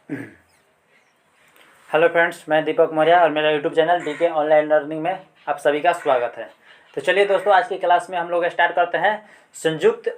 Hello friends, मैं दीपक मौर्य और मेरा YouTube channel DK online learning में आप सभी का स्वागत है। तो चलिए दोस्तों, आज की क्लास में हम लोग स्टार्ट करते हैं संयुक्त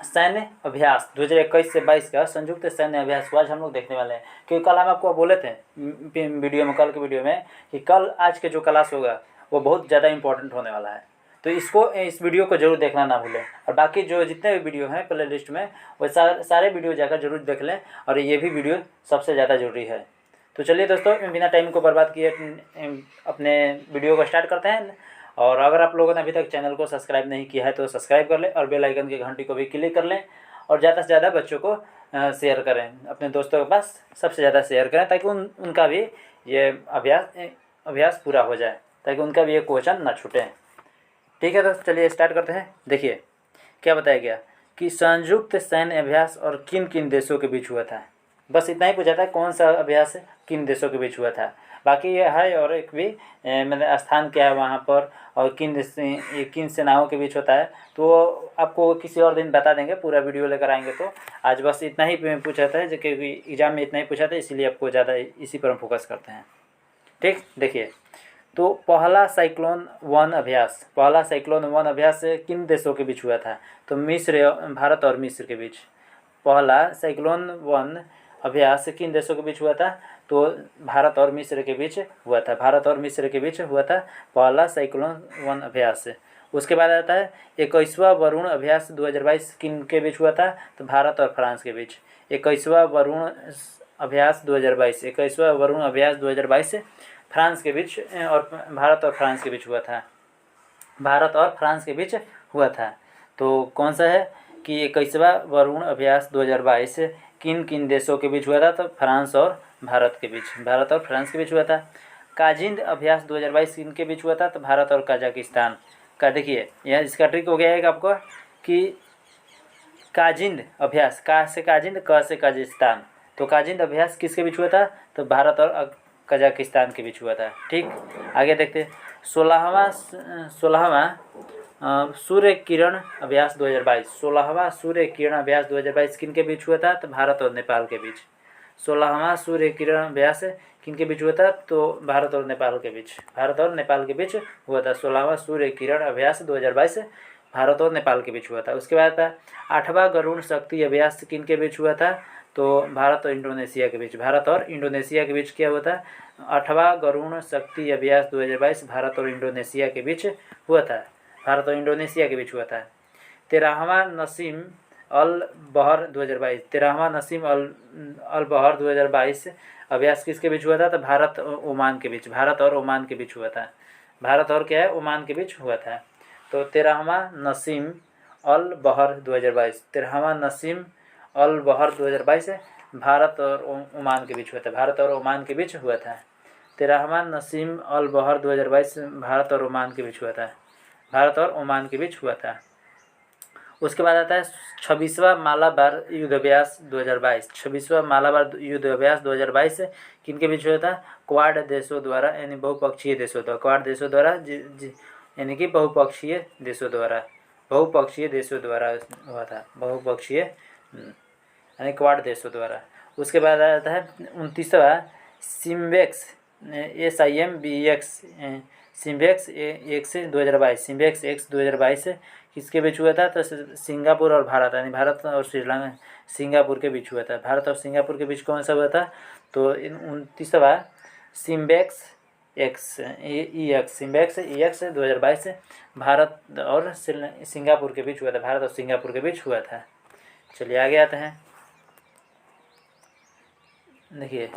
सैन्य अभ्यास 2021 से 22 का संयुक्त सैन्य अभ्यास को आज हम लोग देखने वाले हैं। क्योंकि कल हम आपको बोले थे वीडियो में, कल के वीडियो में, कि कल आज के जो क्लास होगा वो बहुत ज़्यादा इंपॉर्टेंट होने वाला है। तो इस वीडियो को जरूर देखना ना भूलें, और बाकी जो जितने भी वीडियो हैं प्ले लिस्ट में वो सारे वीडियो जाकर जरूर देख लें, और ये भी वीडियो सबसे ज़्यादा जरूरी है। तो चलिए दोस्तों, बिना टाइम को बर्बाद किए अपने वीडियो को स्टार्ट करते हैं। और अगर आप लोगों ने अभी तक चैनल को सब्सक्राइब नहीं किया है तो सब्सक्राइब कर लें और बेल आइकन की घंटी को भी क्लिक कर लें, और ज़्यादा से ज़्यादा बच्चों को शेयर करें, अपने दोस्तों के पास सबसे ज़्यादा शेयर करें, ताकि उनका भी ये अभ्यास पूरा हो जाए, ताकि उनका भी ये क्वेश्चन ना छूटे। ठीक है दोस्तों, चलिए स्टार्ट करते हैं। देखिए क्या बताया गया कि संयुक्त सैन्य अभ्यास और किन किन देशों के बीच हुआ था। बस इतना ही पूछा था, कौन सा अभ्यास किन देशों के बीच हुआ था। बाकी ये है और एक भी मतलब स्थान क्या है वहाँ पर, और किन सेनाओं के बीच होता है, तो आपको किसी और दिन बता देंगे, पूरा वीडियो लेकर आएंगे। तो आज बस इतना ही पूछा था, क्योंकि एग्जाम में इतना ही पूछा था, इसीलिए आपको ज़्यादा इसी पर हम फोकस करते हैं। ठीक, देखिए तो पहला साइक्लोन वन अभ्यास किन देशों के बीच हुआ था। तो भारत और मिस्र के बीच पहला साइक्लोन वन अभ्यास किन देशों के बीच हुआ था। तो भारत और मिस्र के बीच हुआ था। पहला साइक्लोन वन अभ्यास। उसके बाद आता है 21वां वरुण अभ्यास 2022 किन के बीच हुआ था। तो भारत और फ्रांस के बीच 21वां वरुण अभ्यास 2022 फ्रांस के बीच और भारत और फ्रांस के बीच हुआ था। तो कौन सा है कि 21वां वरुण अभ्यास 2022 किन किन देशों के बीच हुआ था। तो फ्रांस और फ्रांस के बीच हुआ था। काजिंद अभ्यास 2022 किन के बीच हुआ था। तो भारत और कजाकिस्तान का। देखिए यह इसका ट्रिक हो गया है आपको कि काजिंद अभ्यास, का से काजिंद, क से कजाकिस्तान। तो काजिंद अभ्यास किसके बीच हुआ था। तो भारत और कजाकिस्तान के बीच हुआ था। ठीक, आगे देखते हैं 16वां सूर्य किरण अभ्यास 2022 किन के बीच हुआ था। तो भारत और नेपाल के बीच। 16वां सूर्य किरण अभ्यास किन के बीच हुआ था। तो भारत और नेपाल के बीच हुआ था। 16वां सूर्य किरण अभ्यास 2022 भारत और नेपाल के बीच हुआ था। उसके बाद था 8वां गरुण शक्ति अभ्यास किन के बीच हुआ था। तो भारत और इंडोनेशिया के बीच क्या हुआ था। 8वां गरुण शक्ति अभ्यास 2022 भारत और इंडोनेशिया के बीच हुआ था। 13वां नसीम अल बहर 2022 अभ्यास किसके बीच हुआ था। तो भारत और ओमान के बीच हुआ था। ओमान के बीच हुआ था। तो 13वां नसीम अल बहर 2022 भारत और ओमान के बीच हुआ था। 13वां नसीम अल बहर 2022 भारत और ओमान के बीच हुआ था। उसके बाद आता है 26वां मालाबार युद्ध अभ्यास 2022 किन के बीच हुआ था। क्वाड देशों द्वारा, यानी बहुपक्षीय देशों द्वारा हुआ था। यानी क्वाड देशों द्वारा। उसके बाद आता है 29वां सिम्बेक्स सिम्बेक्स एक्स 2022 किसके बीच हुआ था। तो सिंगापुर और भारत, यानी भारत और श्रीलंका सिंगापुर के बीच हुआ था। कौन सा हुआ था। तो 29वां सिम्बेक्स एक्स 2022 भारत और सिंगापुर के बीच हुआ था। चलिए आगे आते हैं। देखिए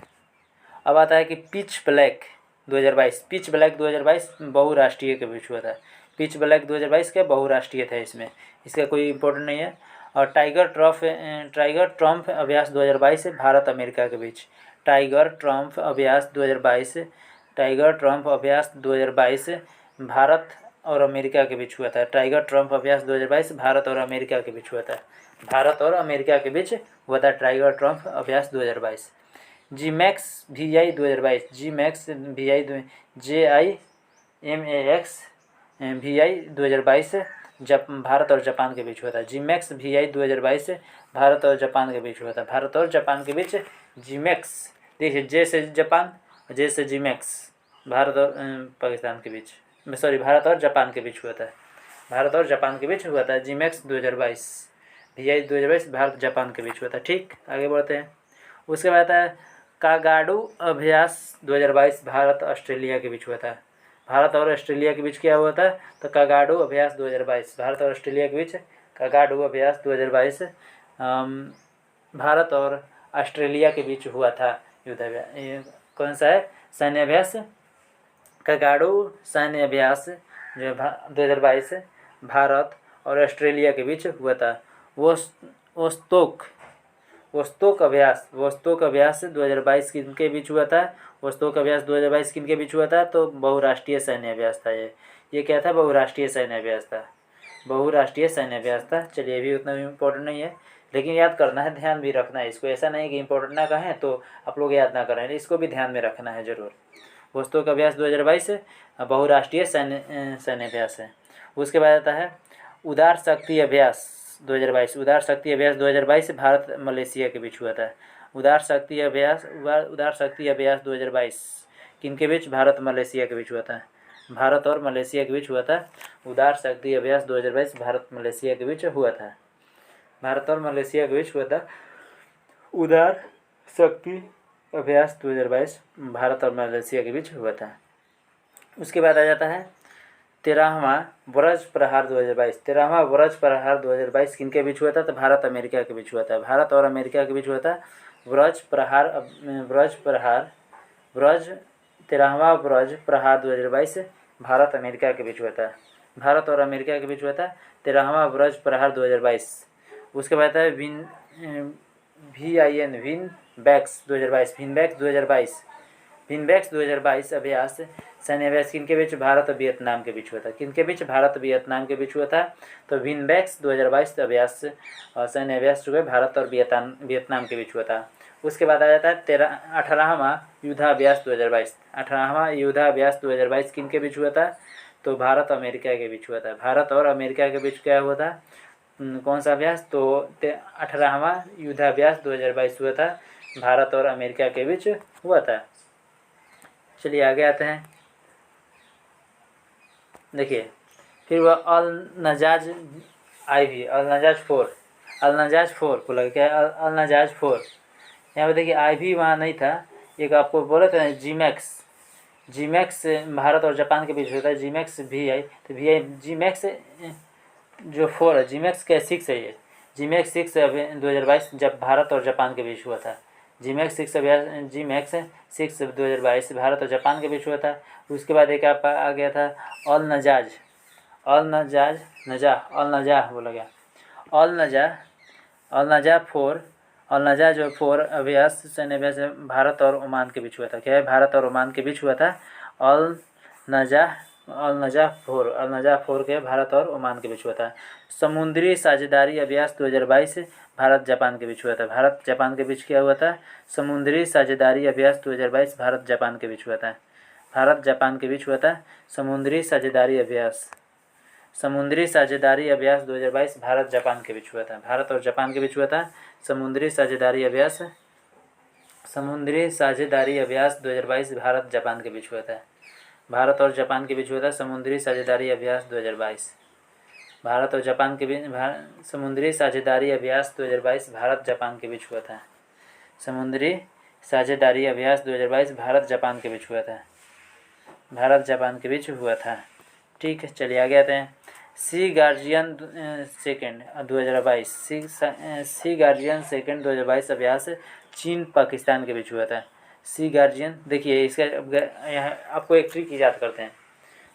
अब आता है कि पिच ब्लैक 2022 बहुराष्ट्रीय के बीच हुआ था। पिच ब्लैक 2022 के बहुराष्ट्रीय था, इसका कोई इम्पोर्टेंट नहीं है। और टाइगर ट्रम्प अभ्यास 2022 भारत अमेरिका के बीच। टाइगर ट्रम्प अभ्यास 2022 भारत और अमेरिका के बीच हुआ था। टाइगर ट्रम्प अभ्यास 2022। जीमैक्स VI 2022 भारत और जापान के बीच हुआ था। जीमैक्स VI 2022 भारत और जापान के बीच जीमैक्स देखिए जे से जापान, जे से जीमैक्स, भारत और पाकिस्तान के बीच, सॉरी भारत और जापान के बीच हुआ था, भारत और जापान के बीच हुआ था जीमैक्स 2022, VI 2022 भारत जापान के बीच हुआ था। ठीक, आगे बढ़ते हैं। उसके बाद आता है कागाडू अभ्यास 2022 भारत ऑस्ट्रेलिया के बीच हुआ था। भारत और ऑस्ट्रेलिया के बीच क्या हुआ था, तो कागाडू अभ्यास 2022 भारत और ऑस्ट्रेलिया के बीच, कागाडू अभ्यास 2022 भारत और ऑस्ट्रेलिया के बीच हुआ था युद्धाभ्यास। कौन सा है, सैन्य अभ्यास, कागाडू सैन्य अभ्यास जो 2022 भारत और ऑस्ट्रेलिया के बीच हुआ था। वोस्तोक अभ्यास 2022 किनके बीच हुआ था, वोस्तोक अभ्यास 2022 किनके बीच हुआ था, तो बहुराष्ट्रीय सैन्य अभ्यास था ये क्या था, बहुराष्ट्रीय सैन्य अभ्यास था, बहुराष्ट्रीय सैन्य अभ्यास था। चलिए ये भी उतना भी इम्पोर्टेंट नहीं है, लेकिन याद करना है, ध्यान भी रखना है इसको, ऐसा नहीं कि इम्पोर्टेंट ना कहें तो आप लोग याद ना करें, इसको भी ध्यान में रखना है जरूर। वोस्तोक अभ्यास 2022 बहुराष्ट्रीय सैन्य अभ्यास है। उसके बाद आता है उदार शक्ति अभ्यास 2022, उदार शक्ति अभ्यास 2022 भारत मलेशिया के बीच हुआ था। उदार शक्ति अभ्यास 2022 किनके बीच, भारत मलेशिया के बीच हुआ था, भारत और मलेशिया के बीच हुआ था। उदार शक्ति अभ्यास 2022 भारत मलेशिया के बीच हुआ था, भारत और मलेशिया के बीच हुआ था उदार शक्ति अभ्यास 2022 भारत और मलेशिया के बीच हुआ था। उसके बाद आ जाता है 13वां ब्रज प्रहार 2022, 13वां ब्रज प्रहार 2022 किनके बीच हुआ था, तो भारत अमेरिका के बीच हुआ था, भारत और अमेरिका के बीच हुआ था। 13वां ब्रज प्रहार 2022 भारत अमेरिका के बीच हुआ था, भारत और अमेरिका के बीच हुआ था 13वां ब्रज प्रहार 2022। उसके बाद है विनबैक्स 2022 अभ्यास सैन्य अभ्यास किनके बीच, भारत और वियतनाम के बीच हुआ था, किनके बीच, भारत वियतनाम के बीच हुआ था। तो विनबैक्स 2022 अभ्यास सैन्य अभ्यास जो है भारत और वियतनाम के बीच हुआ था। उसके बाद आ जाता है 18वां युद्धाभ्यास 2022, 18वां युद्धाभ्यास 2022 किनके बीच हुआ था, तो भारत अमेरिका के बीच हुआ था, भारत और अमेरिका के बीच क्या हुआ था, कौन सा अभ्यास, तो 18वां युद्धाभ्यास 2022 हुआ था, भारत और अमेरिका के बीच हुआ था। चलिए आगे आते हैं। देखिए फिर वह अल नजाज IV, अल नजाज 4 को लगा क्या, अल नजाज 4। यहाँ पे देखिए IV वहाँ नहीं था, एक आपको बोले थे जीमैक्स भारत और जापान के बीच होता है, जीमैक्स VI, तो VI जीमैक्स जो 4 है, जीमैक्स का 6 है, ये जीमैक्स 6 2022 जब भारत और जापान के बीच हुआ था, जीमैक्स 6 2022 भारत और जापान के बीच हुआ था। उसके बाद एक आप आ गया था अल नजा जो 4 अभ्यास सैन्य अभ्यास भारत और ओमान के बीच हुआ था, क्या है, भारत और ओमान के बीच हुआ था। अल नजा 4 के भारत और ओमान के बीच हुआ था। समुद्री साझेदारी अभ्यास 2022 भारत जापान के बीच हुआ था, भारत जापान के बीच क्या हुआ था, समुद्री साझेदारी अभ्यास 2022 भारत जापान के बीच हुआ था, भारत जापान के बीच हुआ था। समुद्री साझेदारी अभ्यास 2022 भारत जापान के बीच हुआ था, भारत और जापान के बीच हुआ था। समुद्री साझेदारी अभ्यास 2022 भारत जापान के बीच हुआ था, भारत और जापान के बीच हुआ था। समुद्री साझेदारी अभ्यास 2022 भारत और जापान के बीच, समुद्री साझेदारी अभ्यास 2022 भारत जापान के बीच हुआ था, समुद्री साझेदारी अभ्यास 2022 भारत जापान के बीच हुआ था, भारत जापान के बीच हुआ था। ठीक है, चलिए आगे आते हैं। सी गार्जियन सेकेंड 2022 सी गार्जियन सेकेंड 2022 अभ्यास चीन पाकिस्तान के बीच हुआ था। सी गार्जियन, देखिए इसका यहाँ आपको एक ट्रिक याद करते हैं।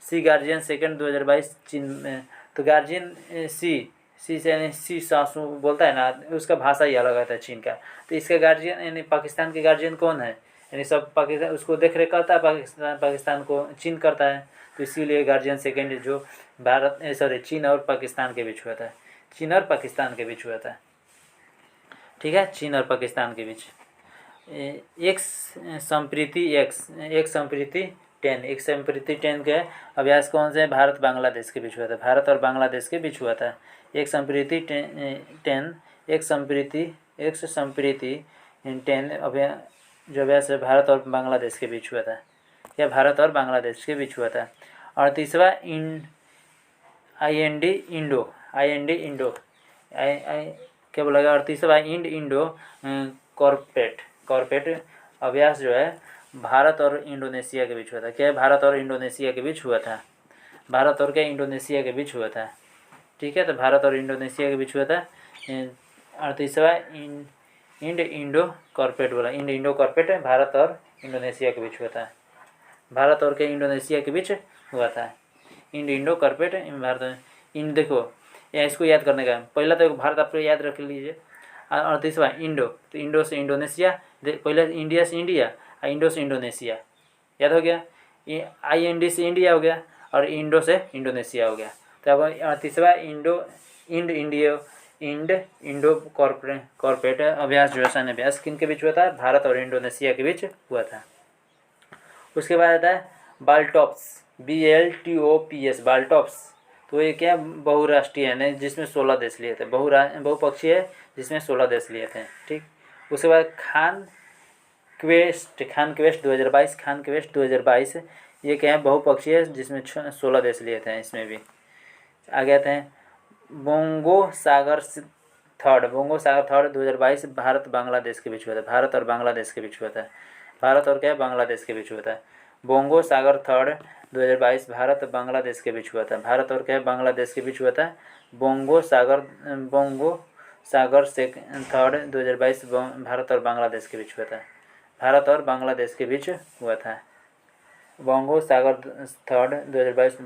सी गार्जियन सेकेंड 2022 चीन में, तो गार्जियन सी से यानी सी सासू बोलता है ना, उसका भाषा ही अलग आता है चीन का। तो इसका गार्जियन यानी पाकिस्तान के गार्जियन कौन है, यानी सब पाकिस्तान उसको देख रेख करता है, पाकिस्तान को चीन करता है। तो इसीलिए गार्जियन सेकेंड जो चीन और पाकिस्तान के बीच हुआ था, चीन और पाकिस्तान के बीच हुआ था। ठीक है, चीन और पाकिस्तान के बीच। एक संप्रीति 10 के अभ्यास कौन से, भारत बांग्लादेश के बीच हुआ था, भारत और बांग्लादेश के बीच हुआ था। एक संप्रीति 10 अभ्यास जो अभ्यास है भारत और बांग्लादेश के बीच हुआ था, या भारत और बांग्लादेश के बीच हुआ था। और तीसरा IND इंडो, क्या बोला गया। और तीसरा इंडो कॉर्पेट अभ्यास जो है भारत और इंडोनेशिया के बीच हुआ था। क्या है, भारत और इंडोनेशिया के बीच हुआ था, भारत और क्या इंडोनेशिया के बीच हुआ था। ठीक है, तो भारत और इंडोनेशिया के बीच हुआ था। और तीसरा इंडो कॉर्पोरेट बोला, इंडो कॉर्पोरेट भारत और इंडोनेशिया के बीच हुआ था, भारत और क्या इंडोनेशिया के बीच हुआ था। इंडो कॉर्पोरेट भारत देखो या इसको याद करने का, पहला तो भारत आप याद रख लीजिए, और तीसरा इंडो, तो इंडो से इंडोनेशिया, पहले इंडिया से इंडिया, इंडो से इंडोनेशिया, याद हो गया। IND से इंडिया हो गया और इंडो से इंडोनेशिया हो गया। तो अब तीसरा इंडो कॉर्पोरेट अभ्यास जो है सैन्य अभ्यास किन के बीच हुआ था, भारत और इंडोनेशिया के बीच हुआ था। उसके बाद आता है बाल्टॉप्स, BLTOPS बाल्टॉप्स। तो ये क्या बहुराष्ट्रीय है जिसमें 16 देश लिए थे, बहुपक्षीय है जिसमें 16 देश लिए थे। ठीक, उसके बाद खान क्वेस्ट 2022, ये क्या है बहुपक्षीय है जिसमें 16 देश लिए थे। इसमें भी आगे आते हैं बोंगो सागर थर्ड 2022 भारत बांग्लादेश के बीच हुआ था, भारत और बांग्लादेश के बीच हुआ था, भारत और क्या बांग्लादेश के बीच हुआ था। बोंगो सागर थर्ड 2022 भारत बांग्लादेश के बीच हुआ था, भारत और क्या बांग्लादेश के बीच हुआ था। बोंगो सागर से थर्ड 2022 भारत और बांग्लादेश के बीच हुआ था, भारत और बांग्लादेश के बीच हुआ था। बोंगो सागर थर्ड 2022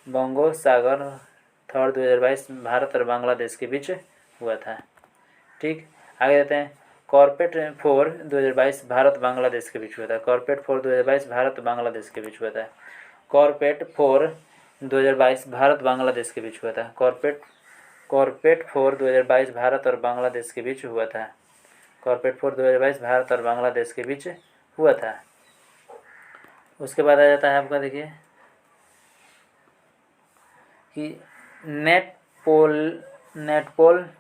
बोंगो सागर थर्ड 2022 भारत और बांग्लादेश के बीच हुआ था। ठीक, आगे जाते हैं कॉर्पेट 4 2022 भारत बांग्लादेश के बीच हुआ था, कॉर्पेट 4 2022 भारत बांग्लादेश के बीच हुआ था, कॉर्पेट 4 2022 भारत बांग्लादेश के बीच हुआ था, कॉर्पेट 4 2022 भारत और बांग्लादेश के बीच हुआ था, कॉर्पेट 4 2022 भारत और बांग्लादेश के बीच हुआ था। उसके बाद आ जाता है आपका, देखिए कि नेटपोल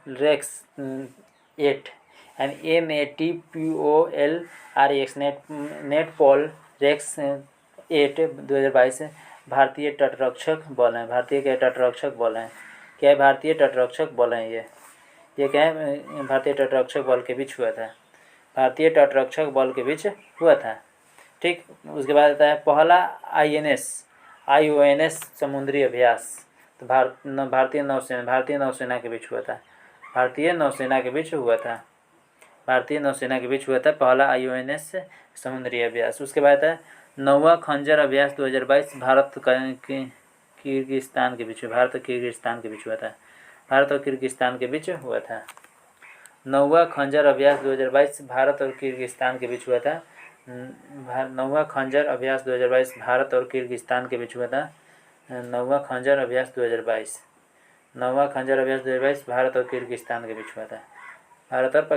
रेक्स 8 एंड NATPOLREX नेटपोल रेक्स 8 2022 भारतीय तटरक्षक बल हैं, भारतीय क्या तटरक्षक बल हैं, क्या है भारतीय तटरक्षक बल हैं। ये क्या है भारतीय तटरक्षक बल के बीच हुआ था, भारतीय तटरक्षक बल के बीच हुआ था। ठीक, उसके बाद आता है पहला IONS समुद्री अभ्यास, तो भारतीय नौसेना के बीच हुआ था, भारतीय नौसेना के बीच हुआ था, भारतीय नौसेना के बीच हुआ था पहला IONS समुद्री अभ्यास। उसके बाद है नौवा खंजर अभ्यास 2022 भारत किर्गिस्तान के बीच, भारत और किर्गिस्तान के बीच हुआ था, भारत और किर्गिस्तान के बीच हुआ था। नौवा खंजर अभ्यास 2022 भारत और किर्गिस्तान के बीच हुआ था, नौवा खंजर अभ्यास 2022 भारत और किर्गिस्तान के बीच हुआ था, नौवा खंजर अभ्यास 2022, नौवा खंजर अभ्यास 2022 भारत और किर्गिस्तान के बीच हुआ था, भारत और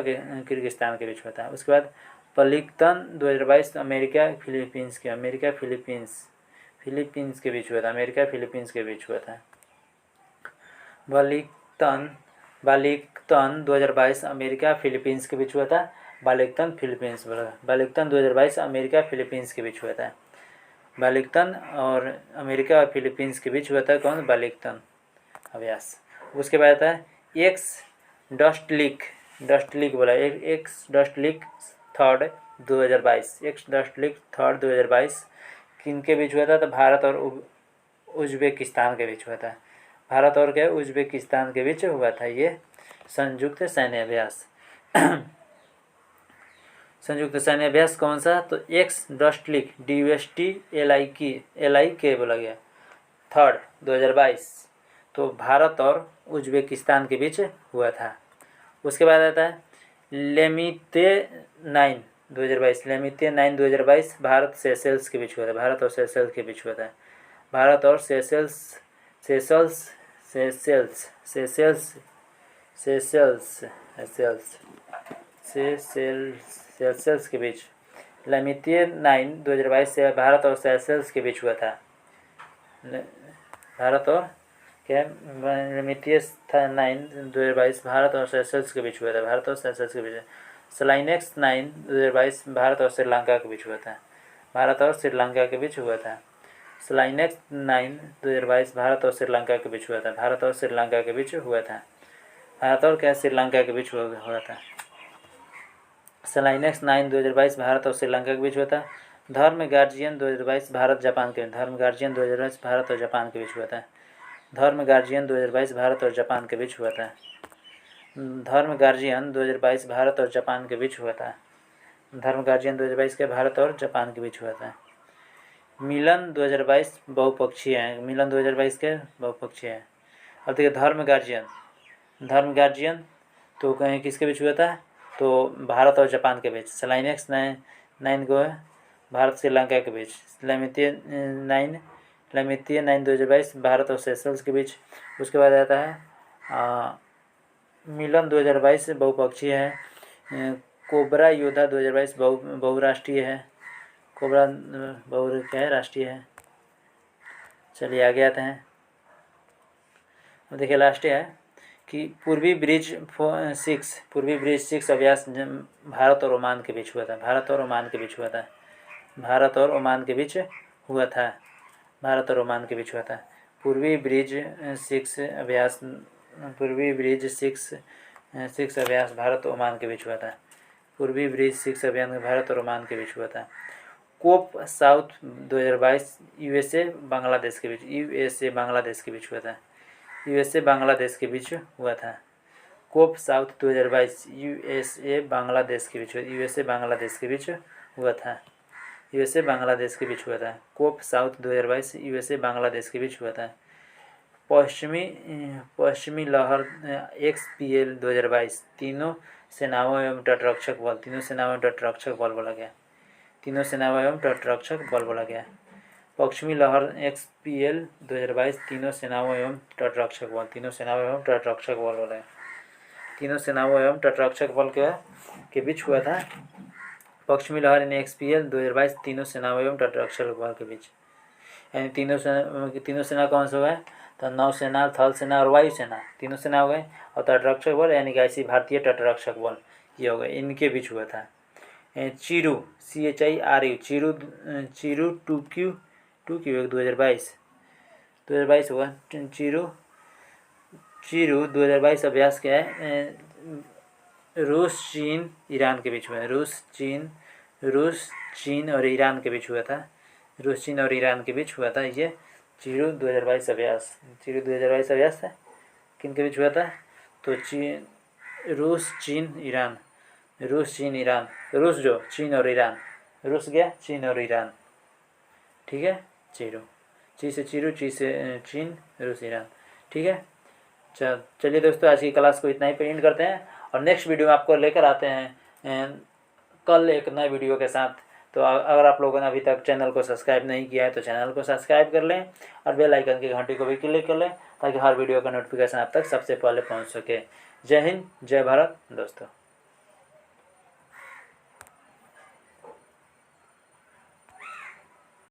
किर्गिस्तान के बीच हुआ था। उसके बाद पलिकतन 2022 अमेरिका फिलीपींस के बीच हुआ था, अमेरिका फिलीपींस के बीच हुआ था। बालिकतन 2022 अमेरिका फिलीपींस के बीच हुआ था, बालिकतन फिलीपींस बोला, बालिकतन 2022 अमेरिका फिलीपींस के बीच हुआ था, बालिकतन और अमेरिका और फिलीपींस के बीच हुआ था कौन, बालिकतन अभ्यास। उसके बाद आता है एक्स डस्ट लीक बोला, x dust leak third 2022, x dust leak third 2022 किन के बीच हुआ था, तो भारत और उज्बेकिस्तान के बीच हुआ था, भारत और क्या उज्बेकिस्तान के बीच हुआ था ये संयुक्त सैन्य अभ्यास। संयुक्त सैन्य अभ्यास कौन सा, तो एक्स डस्ट लीक DUST बोला गया थर्ड 2022, तो भारत और उज्बेकिस्तान के बीच हुआ था। उसके बाद आता है लेमिते 9 2022 भारत सेशल्स के बीच हुआ था, भारत और सेशल्स के बीच हुआ था, भारत और सेशल्स के बीच लेमिते 9 2022 से भारत और सेशल्स के बीच हुआ था, भारत और क्या लेमिते 9 2022 भारत और सेशल्स के बीच हुआ था, भारत और सेशल्स के बीच स्लाइनेक्स 9 2022 भारत और श्रीलंका के बीच हुआ था। भारत और श्रीलंका के बीच हुआ था। स्लाइनेक्स 9 2022 भारत और श्रीलंका के बीच हुआ था। भारत और श्रीलंका के बीच हुआ था। भारत और क्या श्रीलंका के बीच हुआ था। स्लाइनेक्स 9 2022 भारत और श्रीलंका के बीच हुआ था। धर्म गार्जियन 2022 भारत जापान के धर्म गार्जियन 2022 भारत और जापान के बीच हुआ था। धर्म गार्जियन 2022 भारत और जापान के बीच हुआ था। धर्म गार्जियन 2022 भारत और जापान के बीच हुआ था। धर्म गार्जियन 2022 के भारत और जापान के बीच हुआ था। मिलन 2022 बहुपक्षीय है। मिलन 2022 के बहुपक्षीय है। अब देखिए धर्म गार्जियन तो कहीं किसके बीच हुआ था, तो भारत और जापान के बीच। स्लाइनेक्स 9 को है भारत श्रीलंका के बीच। लैमितीय 9 2022 भारत और सेशल्स के बीच। उसके बाद आता है मिलन 2022 बहुपक्षीय है। कोबरा योद्धा 2022 बहुराष्ट्रीय है। कोबरा क्या है, राष्ट्रीय है। चलिए आगे आते हैं। अब देखिए लास्ट है कि पूर्वी ब्रिज 6 अभ्यास भारत और ओमान के बीच हुआ था। भारत और ओमान के बीच हुआ था। भारत और ओमान के बीच हुआ था। भारत और ओमान के बीच हुआ था। पूर्वी ब्रिज 6 अभ्यास भारत और ओमान के बीच हुआ था। पूर्वी ब्रिज 6 अभियान भारत और ओमान के बीच हुआ था। कोप साउथ 2022 यूएसए बांग्लादेश के बीच। यूएसए बांग्लादेश के बीच हुआ था। यूएसए बांग्लादेश के बीच हुआ था। कोप साउथ 2022 यूएसए बांग्लादेश के बीच। यूएसए बांग्लादेश के बीच हुआ था। यूएसए बांग्लादेश के बीच हुआ था। कोप साउथ 2022 यूएसए बांग्लादेश के बीच हुआ था। पश्चिमी लहर XPL 2022 तीनों सेनाओं एवं तटरक्षक बल। तीनों सेनाओं एवं तटरक्षक बल बोला गया। तीनों सेनाओं एवं तटरक्षक बल बोला गया। पश्चिमी लहर XPL 2022 तीनों सेनाओं एवं तटरक्षक बल। तीनों सेनाओं एवं तटरक्षक बल बोला गया। तीनों सेनाओं एवं तटरक्षक बल के बीच हुआ था। पश्चिमी लहर XPL 2022 तीनों सेनाओं एवं तटरक्षक बल के बीच। यानी तीनों सेना कौन सा है, तो नौसेना, थल सेना और वायुसेना, तीनों सेना हो गए। और तटरक्षक बल यानी कि ऐसी भारतीय तटरक्षक बल ये हो गए, इनके बीच हुआ था। चिरू CHIRU चिरू 2Q 2022 हुआ। चिरू 2022 अभ्यास क्या है, रूस चीन ईरान के बीच हुआ है। रूस चीन और ईरान के बीच हुआ था। रूस चीन और ईरान के बीच हुआ था ये चिरू 2022 अभ्यास। चिरू 2022 अभ्यास है किन के बीच हुआ था, तो रूस चीन ईरान। रूस जो चीन और ईरान, रूस गया चीन और ईरान, ठीक है। ची से चीन, रूस ईरान, ठीक है। चलिए दोस्तों, आज की क्लास को इतना ही पे एंड करते हैं और नेक्स्ट वीडियो में आपको लेकर आते हैं कल एक नए वीडियो के साथ। तो अगर आप लोगों ने अभी तक चैनल को सब्सक्राइब नहीं किया है तो चैनल को सब्सक्राइब कर लें और बेल आइकन की घंटी को भी क्लिक कर लें ताकि हर वीडियो का नोटिफिकेशन आप तक सबसे पहले पहुंच सके। जय हिंद, जय भारत दोस्तों।